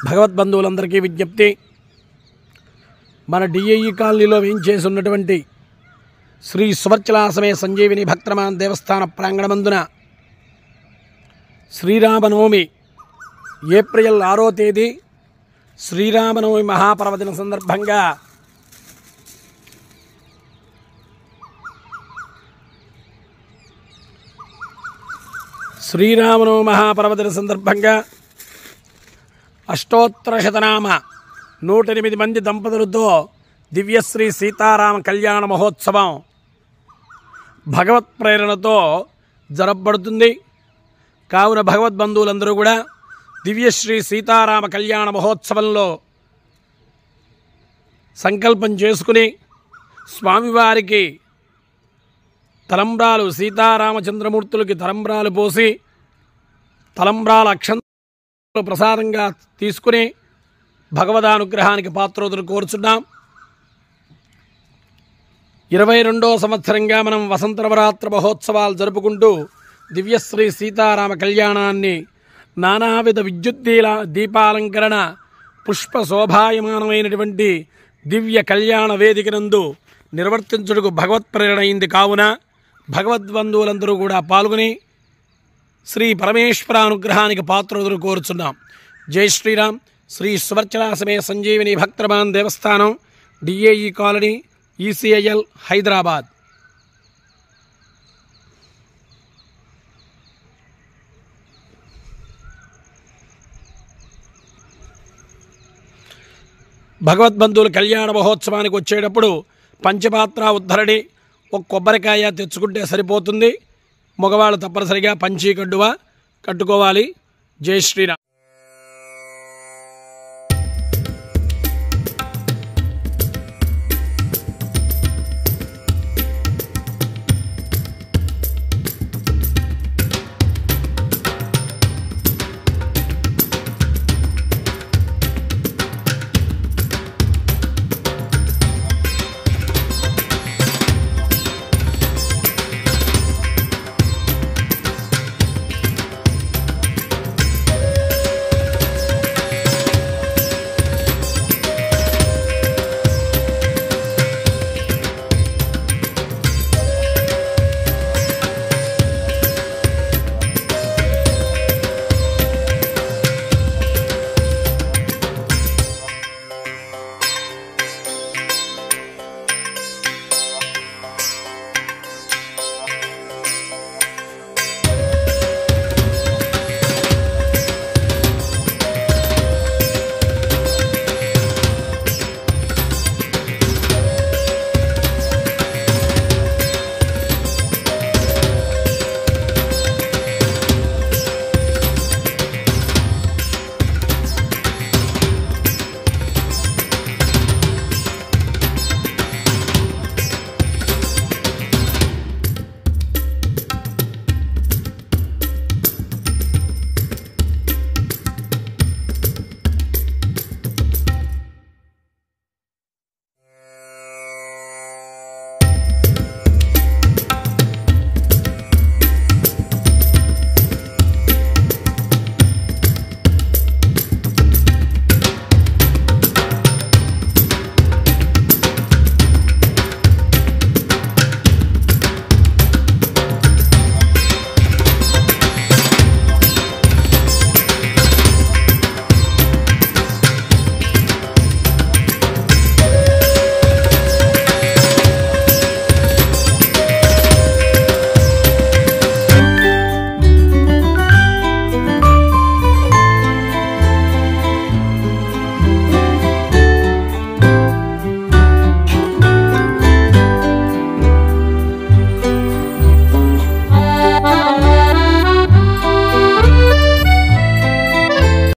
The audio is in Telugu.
భగవద్బంధువులందరికీ విజ్ఞప్తి, మన డిఐఈ కాలనీలో వేయించేసి ఉన్నటువంటి శ్రీ సువర్చలాసమే సంజీవిని భక్తమాన్ దేవస్థాన ప్రాంగణమందున శ్రీరామనవమి ఏప్రిల్ 6వ తేదీ శ్రీరామనవమి మహాపర్వదిన సందర్భంగా అష్టోత్తరశతనామ 108 మంది దంపతులతో దివ్యశ్రీ సీతారామ కళ్యాణ మహోత్సవం భగవత్ ప్రేరణతో జరపబడుతుంది. కావున భగవద్బంధువులందరూ కూడా దివ్యశ్రీ సీతారామ కళ్యాణ మహోత్సవంలో సంకల్పం చేసుకుని స్వామివారికి తలంబ్రాలు, సీతారామచంద్రమూర్తులకి తలంబ్రాలు పోసి తలంబ్రాల అక్షంతలు ప్రసాదంగా తీసుకుని భగవదానుగ్రహానికి పాత్రోతులు కోరుచున్నాం. 22వ సంవత్సరంగా మనం వసంత నవరాత్రి మహోత్సవాలు జరుపుకుంటూ దివ్యశ్రీ సీతారామ కళ్యాణాన్ని నానావిధ విద్యుత్ దీపాలంకరణ పుష్ప శోభాయమానమైనటువంటి దివ్య కళ్యాణ వేదికనందు నిర్వర్తించుటకు భగవత్ ప్రేరణ అయింది. కావున భగవద్బంధువులందరూ కూడా పాల్గొని శ్రీ పరమేశ్వర అనుగ్రహానికి పాత్రోతులు కోరుచున్నాం. జై శ్రీరామ్. శ్రీ సువర్చలాసమే సంజీవిని భక్తమాన్ దేవస్థానం, డిఏఈ కాలనీ, ఈసీఐఎల్, హైదరాబాద్. భగవద్బంధువులు కళ్యాణ మహోత్సవానికి వచ్చేటప్పుడు పంచపాత్ర ఉద్ధరణి, ఒక కొబ్బరికాయ తెచ్చుకుంటే సరిపోతుంది. మగవాళ్ళు తప్పనిసరిగా పంచీ కండువా కట్టుకోవాలి. జై శ్రీరామ్.